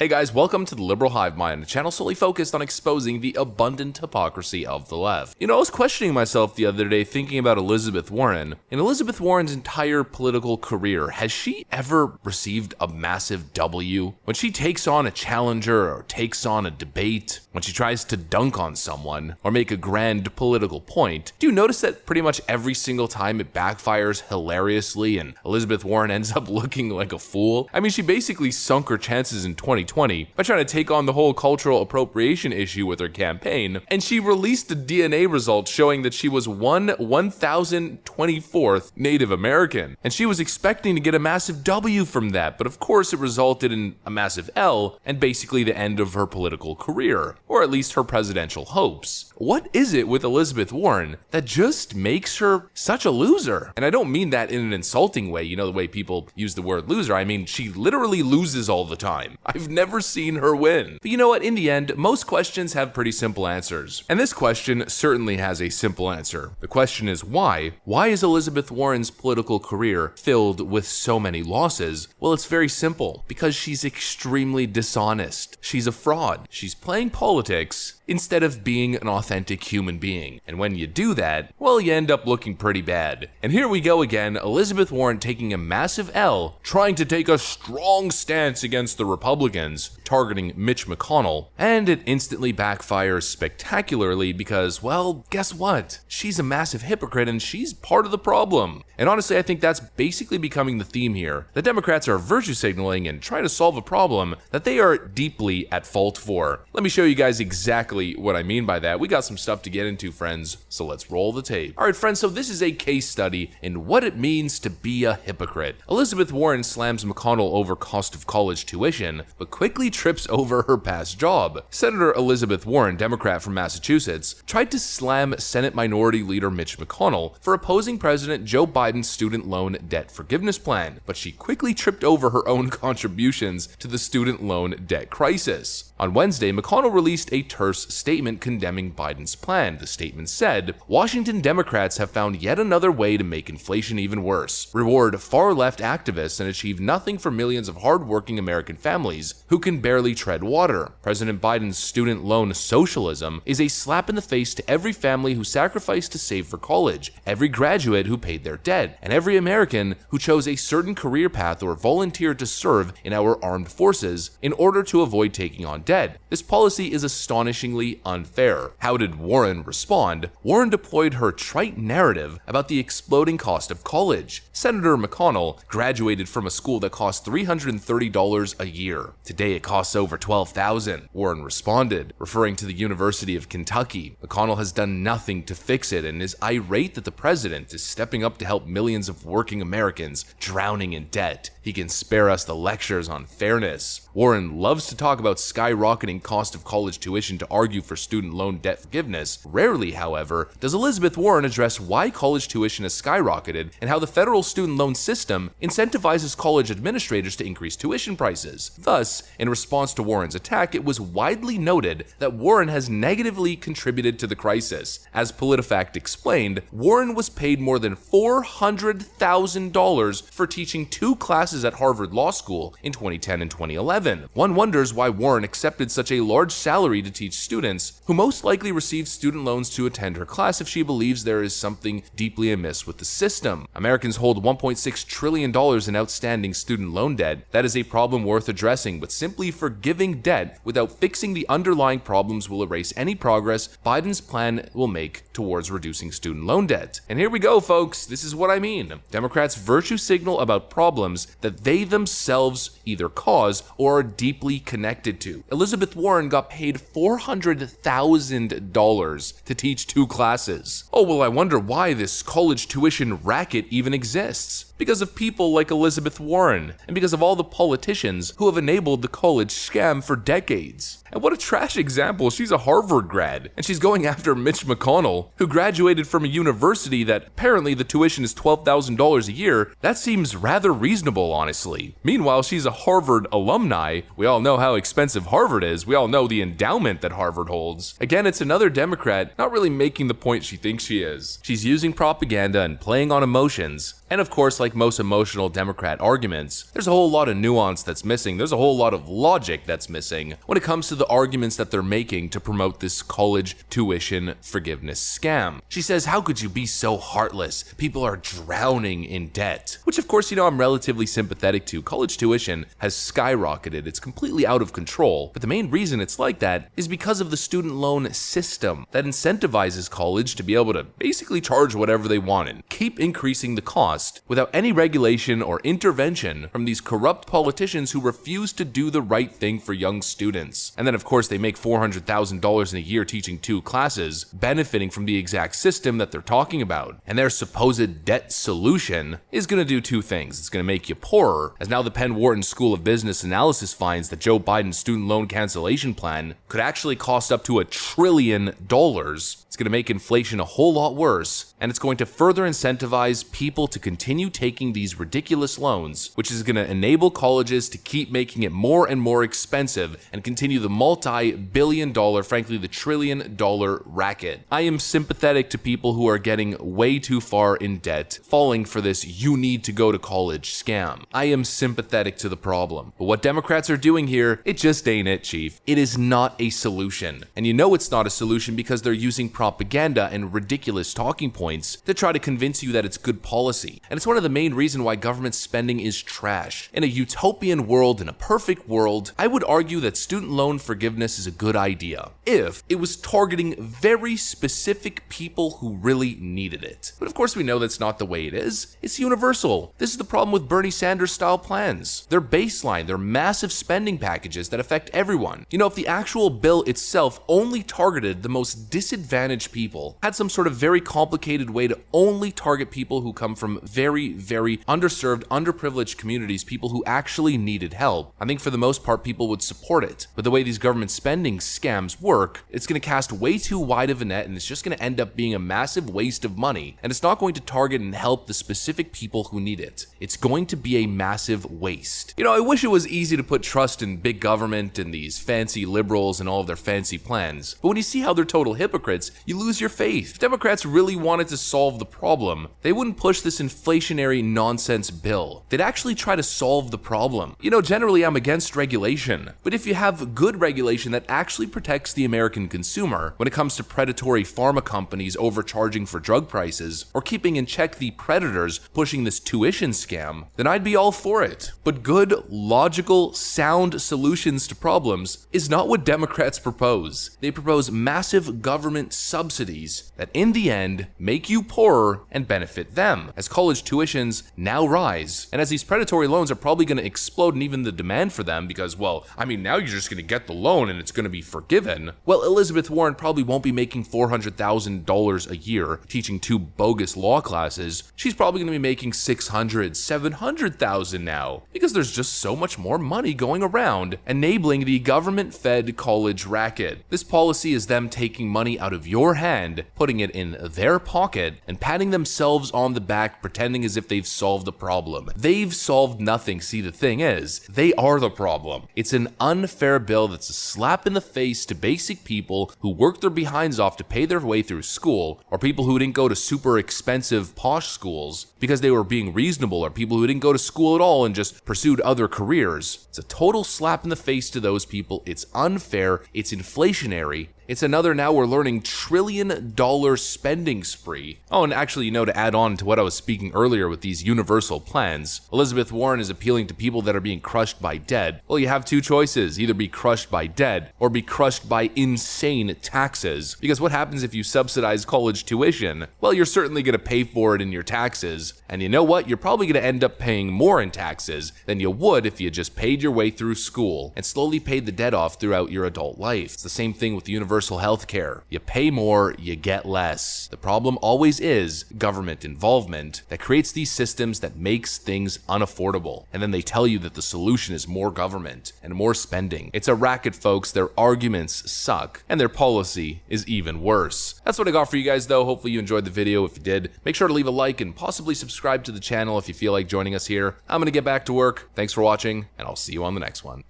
Hey guys, welcome to the Liberal Hive Mind, a channel solely focused on exposing the abundant hypocrisy of the left. I was questioning myself the other day thinking about Elizabeth Warren. In Elizabeth Warren's entire political career, has she ever received a massive W? When she takes on a challenger or takes on a debate, when she tries to dunk on someone or make a grand political point, do you notice that pretty much every single time it backfires hilariously and Elizabeth Warren ends up looking like a fool? I mean, she basically sunk her chances in 2020 by trying to take on the whole cultural appropriation issue with her campaign, and she released the DNA results showing that she was 1,024th Native American, and she was expecting to get a massive W from that, but of course it resulted in a massive L and basically the end of her political career, or at least her presidential hopes. What is it with Elizabeth Warren that just makes her such a loser? And I don't mean that in an insulting way, the way people use the word loser. I mean, she literally loses all the time. I've never seen her win. But you know what? In the end, most questions have pretty simple answers. And this question certainly has a simple answer. The question is why? Why is Elizabeth Warren's political career filled with so many losses? Well, it's very simple. Because she's extremely dishonest. She's a fraud. She's playing politics instead of being an authentic human being. And when you do that, well, you end up looking pretty bad. And here we go again, Elizabeth Warren taking a massive L, trying to take a strong stance against the Republicans, targeting Mitch McConnell, and it instantly backfires spectacularly because, well, guess what? She's a massive hypocrite and she's part of the problem. And honestly, I think that's basically becoming the theme here. The Democrats are virtue signaling and trying to solve a problem that they are deeply at fault for. Let me show you guys exactly what I mean by that. We got some stuff to get into, friends, so let's roll the tape. Alright, friends, so this is a case study in what it means to be a hypocrite. Elizabeth Warren slams McConnell over cost of college tuition, but quickly trips over her past job. Senator Elizabeth Warren, Democrat from Massachusetts, tried to slam Senate Minority Leader Mitch McConnell for opposing President Joe Biden's student loan debt forgiveness plan, but she quickly tripped over her own contributions to the student loan debt crisis. On Wednesday, McConnell released a terse statement condemning Biden's plan. The statement said, "Washington Democrats have found yet another way to make inflation even worse, reward far-left activists, and achieve nothing for millions of hard-working American families who can barely tread water. President Biden's student loan socialism is a slap in the face to every family who sacrificed to save for college, every graduate who paid their debt, and every American who chose a certain career path or volunteered to serve in our armed forces in order to avoid taking on debt. This policy is astonishingly unfair." How did Warren respond? Warren deployed her trite narrative about the exploding cost of college. Senator McConnell graduated from a school that cost $330 a year. Today it costs over $12,000, Warren responded, referring to the University of Kentucky. McConnell has done nothing to fix it and is irate that the president is stepping up to help millions of working Americans drowning in debt. He can spare us the lectures on fairness. Warren loves to talk about skyrocketing cost of college tuition to argue for student loan debt forgiveness. Rarely, however, does Elizabeth Warren address why college tuition has skyrocketed and how the federal student loan system incentivizes college administrators to increase tuition prices. Thus, in response to Warren's attack, it was widely noted that Warren has negatively contributed to the crisis. As PolitiFact explained, Warren was paid more than $400,000 for teaching 2 classes at Harvard Law School in 2010 and 2011. One wonders why Warren accepted such a large salary to teach students who most likely received student loans to attend her class if she believes there is something deeply amiss with the system. Americans hold $1.6 trillion in outstanding student loan debt. That is a problem worth addressing, but simply forgiving debt without fixing the underlying problems will erase any progress Biden's plan will make towards reducing student loan debt. And here we go, folks. This is what I mean. Democrats virtue signal about problems that they themselves either cause or are deeply connected to. Elizabeth Warren got paid $400,000 to teach 2 classes. Oh, well, I wonder why this college tuition racket even exists. Because of people like Elizabeth Warren, and because of all the politicians who have enabled the college scam for decades. And what a trash example, she's a Harvard grad, and she's going after Mitch McConnell, who graduated from a university that apparently the tuition is $12,000 a year. That seems rather reasonable, honestly. Meanwhile, she's a Harvard alumni. We all know how expensive Harvard is. We all know the endowment that Harvard holds. Again, it's another Democrat not really making the point she thinks she is. She's using propaganda and playing on emotions. And of course, like most emotional Democrat arguments, there's a whole lot of nuance that's missing. There's a whole lot of of logic that's missing when it comes to the arguments that they're making to promote this college tuition forgiveness scam. She says, how could you be so heartless? People are drowning in debt. Which of course, I'm relatively sympathetic to. College tuition has skyrocketed. It's completely out of control. But the main reason it's like that is because of the student loan system that incentivizes college to be able to basically charge whatever they want and keep increasing the cost without any regulation or intervention from these corrupt politicians who refuse to do the right thing for young students. And then of course they make $400,000 in a year teaching 2 classes, benefiting from the exact system that they're talking about. And their supposed debt solution is going to do 2 things. It's going to make you poorer, as now the Penn Wharton School of Business Analysis finds that Joe Biden's student loan cancellation plan could actually cost up to $1 trillion. It's going to make inflation a whole lot worse, and it's going to further incentivize people to continue taking these ridiculous loans, which is going to enable colleges to keep making it more and more expensive and continue the multi-billion-dollar, frankly the trillion-dollar racket. I am sympathetic to people who are getting way too far in debt, falling for this you need to go to college scam. I am sympathetic to the problem. But what Democrats are doing here, it just ain't it, Chief. It is not a solution. And you know it's not a solution because they're using propaganda and ridiculous talking points to try to convince you that it's good policy. And it's one of the main reasons why government spending is trash. In a utopian world, in a perfect world, I would argue that student loan forgiveness is a good idea if it was targeting very specific people who really needed it. But of course we know that's not the way it is. It's universal. This is the problem with Bernie Sanders style plans. They're baseline, they're massive spending packages that affect everyone. If the actual bill itself only targeted the most disadvantaged people, had some sort of very complicated way to only target people who come from very, very underserved, underprivileged communities, people who actually needed help, I think for the most part people would support it. But the way these government spending scams work, it's going to cast way too wide of a net, and it's just going to end up being a massive waste of money, and it's not going to target and help the specific people who need it. It's going to be a massive waste. I wish it was easy to put trust in big government and these fancy liberals and all of their fancy plans, but when you see how they're total hypocrites, you lose your faith. If Democrats really wanted to solve the problem, they wouldn't push this inflationary nonsense bill. They'd actually try to solve the problem. Generally I'm against regulation, but if you have good regulation that actually protects the American consumer when it comes to predatory pharma companies overcharging for drug prices, or keeping in check the predators pushing this tuition scam, then I'd be all for it. But good, logical, sound solutions to problems is not what Democrats propose. They propose massive government subsidies that in the end make you poorer and benefit them, as college tuitions now rise, and as these predatory loans are probably going to explode in even the demand for them because, now you're just going to get the loan and it's going to be forgiven. Well, Elizabeth Warren probably won't be making $400,000 a year teaching 2 bogus law classes. She's probably going to be making $600,000, $700,000 now, because there's just so much more money going around, enabling the government-fed college racket. This policy is them taking money out of your hand, putting it in their pocket, and patting themselves on the back, pretending as if they've solved the problem. They've solved nothing. See, the thing is, they are the problem. It's an unfair bill that's a slap in the face to basic people who work their behinds off to pay their way through school, or people who didn't go to super expensive posh schools because they were being reasonable, or people who didn't go to school at all and just pursued other careers. It's a total slap in the face to those people. It's unfair, it's inflationary, it's another, now we're learning, $1 trillion spending spree. Oh, and actually, to add on to what I was speaking earlier with these universal plans, Elizabeth Warren is appealing to people that are being crushed by debt. Well, you have 2 choices, either be crushed by debt or be crushed by insane taxes. Because what happens if you subsidize college tuition? Well, you're certainly going to pay for it in your taxes. And you know what? You're probably going to end up paying more in taxes than you would if you just paid your way through school and slowly paid the debt off throughout your adult life. It's the same thing with universal health care. You pay more, you get less. The problem always is government involvement that creates these systems that makes things unaffordable. And then they tell you that the solution is more government and more spending. It's a racket, folks. Their arguments suck, and their policy is even worse. That's what I got for you guys, though. Hopefully you enjoyed the video. If you did, make sure to leave a like and possibly subscribe to the channel if you feel like joining us here. I'm going to get back to work. Thanks for watching, and I'll see you on the next one.